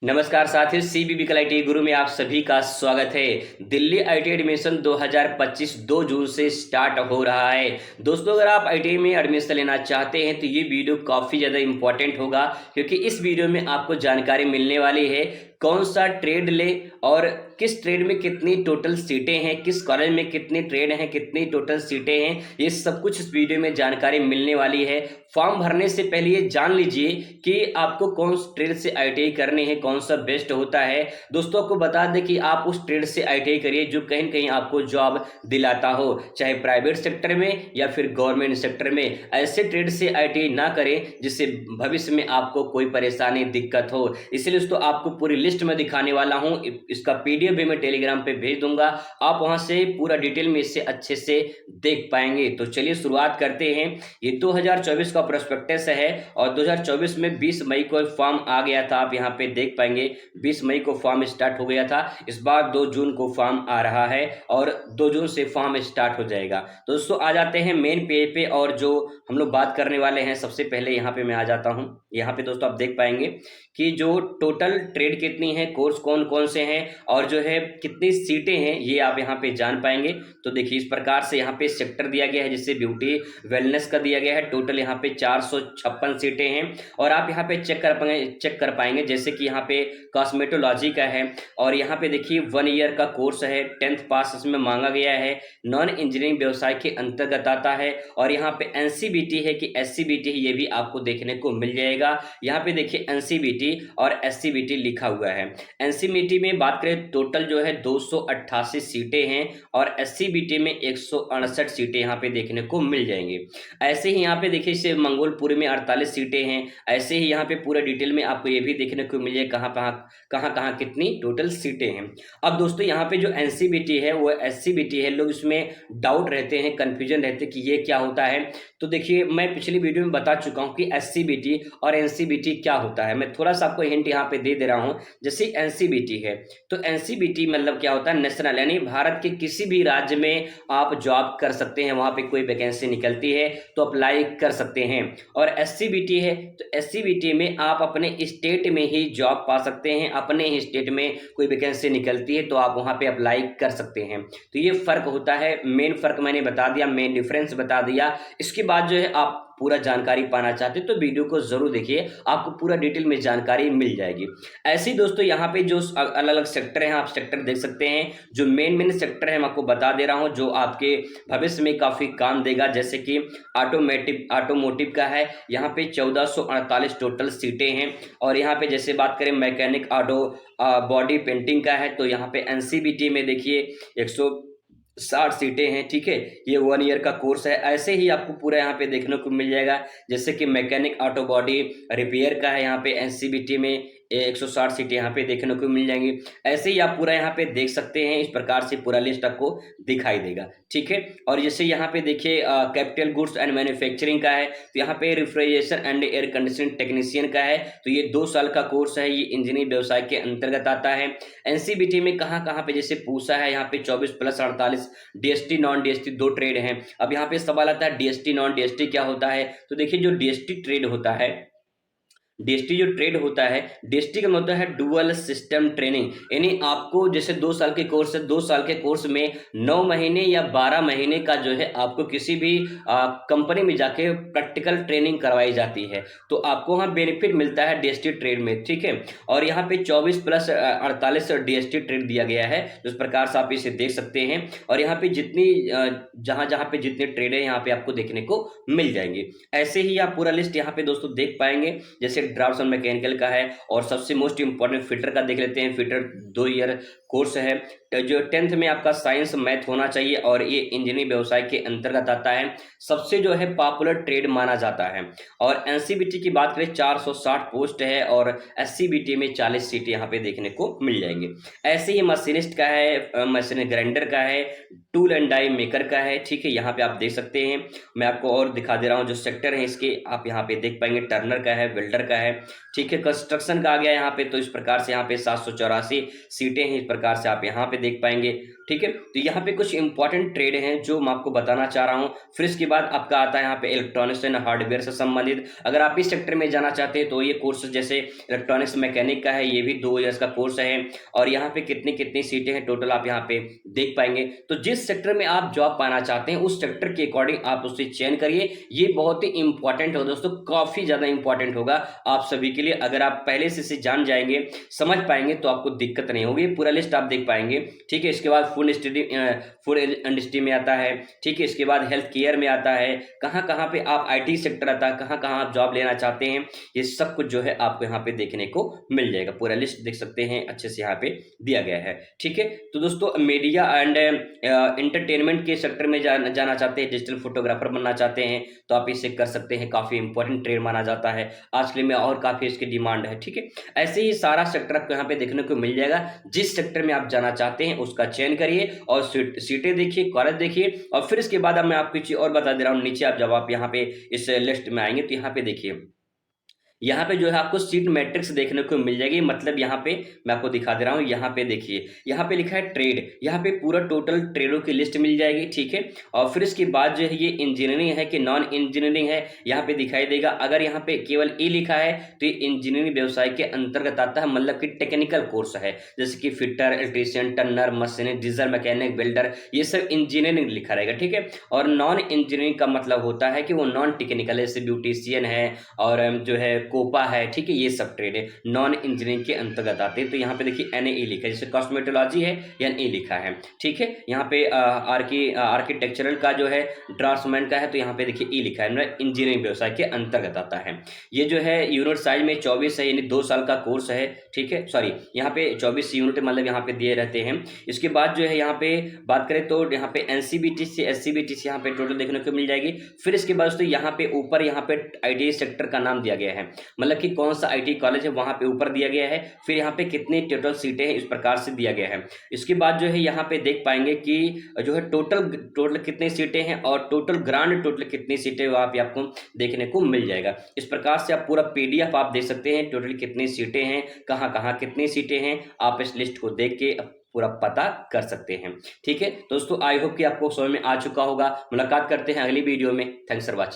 नमस्कार साथियों, CVV IT गुरु में आप सभी का स्वागत है। दिल्ली आईटी एडमिशन 2025 2 जून से स्टार्ट हो रहा है। दोस्तों, अगर आप आईटी में एडमिशन लेना चाहते हैं तो ये वीडियो काफ़ी ज़्यादा इंपॉर्टेंट होगा, क्योंकि इस वीडियो में आपको जानकारी मिलने वाली है कौन सा ट्रेड ले और किस ट्रेड में कितनी टोटल सीटें हैं, किस कॉलेज में कितनी ट्रेड हैं, कितनी टोटल सीटें हैं। ये सब कुछ इस वीडियो में जानकारी मिलने वाली है। फॉर्म भरने से पहले ये जान लीजिए कि आपको कौन ट्रेड से आईटीआई करनी है, कौन सा बेस्ट होता है। दोस्तों को बता दें कि आप उस ट्रेड से आईटीआई करिए जो कहीं न कहीं आपको जॉब दिलाता हो, चाहे प्राइवेट सेक्टर में या फिर गवर्नमेंट सेक्टर में। ऐसे ट्रेड से आईटीआई ना करें जिससे भविष्य में आपको कोई परेशानी दिक्कत हो। इसलिए दोस्तों आपको पूरी लिस्ट में दिखाने वाला हूं, इसका पीडीएफ भी मैं टेलीग्राम पे भेज दूंगा, आप वहां से पूरा डिटेल में इससे अच्छे से देख पाएंगे। तो चलिए शुरुआत करते हैं। ये 2024 का प्रोस्पेक्टस है और 2024 में 20 मई को फॉर्म आ गया था, आप यहाँ पे देख पाएंगे 20 मई को फॉर्म स्टार्ट हो गया था। इस बार 2 जून को फॉर्म आ रहा है और 2 जून से फॉर्म स्टार्ट हो जाएगा। तो दोस्तों आ जाते हैं मेन पेज पे और जो हम लोग बात करने वाले हैं। सबसे पहले यहाँ पे मैं आ जाता हूँ। यहाँ पे दोस्तों आप देख पाएंगे कि जो टोटल ट्रेड कितनी है, कोर्स कौन कौन से हैं और जो है कितनी सीटें हैं, ये आप यहाँ पे जान पाएंगे। तो देखिए इस प्रकार से यहाँ पे सेक्टर दिया गया है, जिससे ब्यूटी वेलनेस का दिया गया है। टोटल यहाँ पे 456 सीटें हैं और आप यहाँ पे चेक कर पाएंगे जैसे कि यहाँ पे कॉस्मेटोलॉजी का है और यहाँ पे देखिए 1 ईयर का कोर्स है, 10th पास इसमें मांगा गया है, नॉन इंजीनियरिंग व्यवसाय के अंतर्गत आता है। और यहाँ पे एनसीबीटी है कि एससीबीटी है, ये भी आपको देखने को मिल जाएगा। यहाँ पे देखिए एनसीबीटी और एससीबीटी लिखा हुआ है। एनसीबीटी में बात करें टोटल जो है 288 सीटें हैं और एससीबीटी में 168 सीटें यहाँ पे देखने को मिल जाएंगी। ऐसे ही यहाँ पे देखिए इसे मंगोलपुरी में 48 सीटें हैं। ऐसे ही यहाँ पे पूरा डिटेल में आपको ये भी देखने को मिल जाए कहाँ कितनी टोटल सीटें हैं। अब दोस्तों यहाँ पे जो एनसीबीटी है वो एससीबीटी है, लोग इसमें डाउट रहते हैं, कंफ्यूजन रहते हैं कि ये क्या होता है। तो देखिए मैं पिछली वीडियो में बता चुका हूँ कि एससीबीटी और एनसीबीटी क्या होता है। मैं थोड़ा सा आपको हिंट यहाँ पे दे रहा हूँ। जैसे एनसीबीटी है तो एनसीबीटी मतलब क्या होता है, नेशनल, यानी भारत के किसी भी राज्य में आप जॉब कर सकते हैं, वहां पे कोई वैकेंसी निकलती है तो अप्लाई कर सकते हैं। और एससीबीटी है तो एससीबीटी में आप अपने स्टेट में ही जॉब पा सकते हैं, अपने ही स्टेट में कोई वैकेंसी निकलती है तो आप वहां पे अप्लाई कर सकते हैं। तो ये फर्क होता है, मेन फर्क मैंने बता दिया, मेन डिफरेंस बता दिया। इसके बाद जो है आप पूरा जानकारी पाना चाहते हैं तो वीडियो को जरूर देखिए, आपको पूरा डिटेल में जानकारी मिल जाएगी। ऐसे ही दोस्तों यहाँ पे जो अलग अलग सेक्टर हैं, आप सेक्टर देख सकते हैं। जो मेन सेक्टर है मैं आपको बता दे रहा हूँ जो आपके भविष्य में काफी काम देगा। जैसे कि ऑटोमोटिव का है, यहाँ पे 1448 टोटल सीटें हैं। और यहाँ पे जैसे बात करें मैकेनिक ऑटो बॉडी पेंटिंग का है तो यहाँ पे एनसीबीटी में देखिए 160 सीटें हैं। ठीक है, ये 1 ईयर का कोर्स है। ऐसे ही आपको पूरा यहाँ पे देखने को मिल जाएगा। जैसे कि मैकेनिक ऑटो बॉडी रिपेयर का है, यहाँ पे एनसीबीटी में 160 सीटें यहाँ पे देखने को मिल जाएंगी। ऐसे ही आप पूरा यहाँ पे देख सकते हैं, इस प्रकार से पूरा लिस्ट आपको दिखाई देगा। ठीक है, और जैसे यहाँ पे देखिए कैपिटल गुड्स एंड मैन्युफैक्चरिंग का है तो यहाँ पे refrigeration and air conditioning technician का है तो ये 2 साल का कोर्स है, ये इंजीनियरिंग व्यवसाय के अंतर्गत आता है। एनसीबीटी में कहाँ पे जैसे पूछा है, यहाँ पे 24 plus 48 DST non DST 2 trade हैं। अब यहाँ पे सवाल आता है डीएसटी नॉन डीएसटी क्या होता है। तो देखिए जो डीएसटी ट्रेड होता है, डीएसटी जो ट्रेड होता है, डीएसटी का मतलब है डुअल सिस्टम ट्रेनिंग, यानी आपको जैसे 2 साल के कोर्स है, 2 साल के कोर्स में 9 महीने या 12 महीने का जो है आपको किसी भी कंपनी में जाके प्रैक्टिकल ट्रेनिंग करवाई जाती है तो आपको वहाँ बेनिफिट मिलता है डीएसटी ट्रेड में। ठीक है, और यहाँ पे 24 प्लस 48 डीएसटी ट्रेड दिया गया है, तो इस प्रकार से आप इसे देख सकते हैं। और यहाँ पे जितनी जहाँ जहाँ पे जितने ट्रेड है यहाँ पे आपको देखने को मिल जाएंगे। ऐसे ही आप पूरा लिस्ट यहाँ पे दोस्तों देख पाएंगे। जैसे ड्राफ्ट्समैन मैकेनिकल का है और सबसे मोस्ट इंपॉर्टेंट फिटर का देख लेते हैं। फिटर 2 ईयर कोर्स है, तो जो 10th में आपका साइंस मैथ होना चाहिए और ये इंजीनियरिंग व्यवसाय के अंतर्गत आता है। सबसे जो है पॉपुलर ट्रेड माना जाता है। और एनसीबीटी की बात करें 460 पोस्ट है और एससीबीटी में 40 सीट यहाँ पे देखने को मिल जाएंगे। ऐसे ही मशीनिस्ट का है, मशीन ग्राइंडर का है, टूल एंड डाई मेकर का है। ठीक है, यहाँ पे आप देख सकते हैं। मैं आपको और दिखा दे रहा हूँ जो सेक्टर है इसके, आप यहाँ पे देख पाएंगे। टर्नर का है, वेल्डर का का है, ठीक है। कंस्ट्रक्शन का आ गया यहाँ पे, तो इस प्रकार से यहाँ पे 784 सीटें हैं, इस प्रकार से आप यहाँ पे देख पाएंगे, ठीक है। तो यहाँ पे कुछ इंपॉर्टेंट ट्रेड हैं जो मैं आपको बताना चाह रहा हूँ। फिर इसके बाद आपका आता है यहाँ पे इलेक्ट्रॉनिक्स एंड हार्डवेयर से संबंधित। अगर आप इस सेक्टर में जाना चाहते हैं तो ये कोर्स जैसे इलेक्ट्रॉनिक्स मैकेनिक का है, ये भी 2 ईयर्स का कोर्स है। और यहाँ पे कितनी कितनी सीटें हैं टोटल आप यहाँ पे देख पाएंगे। तो जिस सेक्टर में आप जॉब पाना चाहते हैं उस सेक्टर के अकॉर्डिंग आप उससे चयन करिए। ये बहुत ही इंपॉर्टेंट हो दोस्तों, काफी ज्यादा इंपॉर्टेंट होगा आप सभी के लिए। अगर आप पहले से इसे जान जाएंगे, समझ पाएंगे, तो आपको दिक्कत नहीं होगी। पूरा लिस्ट आप देख पाएंगे, ठीक है। इसके बाद फूड इंडस्ट्री में आता है, ठीक है। इसके बाद हेल्थ केयर में आता है, कहाँ कहाँ पे आप आईटी सेक्टर आता है, कहाँ कहाँ आप जॉब लेना चाहते हैं, ये सब कुछ जो है आपको यहाँ पे देखने को मिल जाएगा। पूरा लिस्ट देख सकते हैं, अच्छे से यहाँ पे दिया गया है, ठीक है। तो दोस्तों मीडिया एंड एंटरटेनमेंट के सेक्टर में जाना चाहते हैं, डिजिटल फोटोग्राफर बनना चाहते हैं, तो आप इसे कर सकते हैं। काफी इंपॉर्टेंट ट्रेड माना जाता है आज के लिए में, और काफी इसकी डिमांड है, ठीक है। ऐसे ही सारा सेक्टर आपको यहाँ पे देखने को मिल जाएगा। जिस सेक्टर में आप जाना चाहते हैं उसका चयन करिए और सीटें देखिए, कॉलेज देखिए। और फिर इसके बाद अब मैं आपको चीज और बता दे रहा हूँ। नीचे आप जब आप यहाँ पे इस लिस्ट में आएंगे तो यहाँ पे देखिए, यहाँ पे जो है आपको सीट मैट्रिक्स देखने को मिल जाएगी। मतलब यहाँ पे मैं आपको दिखा दे रहा हूँ, यहाँ पे देखिए, यहाँ पे लिखा है ट्रेड, यहाँ पे पूरा टोटल ट्रेडों की लिस्ट मिल जाएगी, ठीक है। और फिर इसके बाद जो है ये इंजीनियरिंग है कि नॉन इंजीनियरिंग है, यहाँ पे दिखाई देगा। अगर यहाँ पे केवल ए लिखा है तो ये इंजीनियरिंग व्यवसाय के अंतर्गत आता है, मतलब कि टेक्निकल कोर्स है, जैसे कि fitter, electrician, Turner, machinist, diesel mechanic, welder, ये सब इंजीनियरिंग लिखा रहेगा, ठीक है। और नॉन इंजीनियरिंग का मतलब होता है कि वो नॉन टेक्निकल है, जैसे ब्यूटिशियन है और जो है कोपा है, ठीक है। ये सब ट्रेड है नॉन इंजीनियरिंग के अंतर्गत आते हैं। तो यहाँ पे देखिए एनए लिखा है, जैसे कॉस्मेटोलॉजी है एनए लिखा है, ठीक है। यहाँ पे आर्किटेक्चरल का जो है ड्राफ्ट्समैन का है, तो यहाँ पे देखिए ई लिखा है, मतलब इंजीनियरिंग व्यवसाय के अंतर्गत आता है। ये जो है यूनिट साइज में 24 है, यानी 2 साल का कोर्स है, ठीक है। सॉरी, यहाँ पे 24 यूनिट मतलब यहाँ पे दिए रहते हैं। इसके बाद जो है यहाँ पे बात करें तो यहाँ पे एनसीबीटी से एससीबीटी से यहाँ पे टोटल देखने को मिल जाएगी। फिर इसके बाद तो यहाँ पे ऊपर यहाँ पे आईटी सेक्टर का नाम दिया गया है, मतलब कि कौन सा आईटी कॉलेज है वहां पे ऊपर दिया गया है। फिर यहाँ पे कितनी टोटल सीटें हैं इस प्रकार से दिया गया है। इसके बाद जो है यहाँ पे देख पाएंगे कि जो है टोटल कितनी सीटें हैं और ग्रांड टोटल कितनी सीटें वहां पे आपको देखने को मिल जाएगा। इस प्रकार से आप पूरा पीडीएफ आप देख सकते हैं, टोटल कितनी सीटें हैं, कहाँ कहाँ कितनी सीटें हैं, आप इस लिस्ट को देख के पूरा पता कर सकते हैं, ठीक है। दोस्तों आई होप कि आपको समझ में आ चुका होगा। मुलाकात करते हैं अगली वीडियो में। Thanks for watching.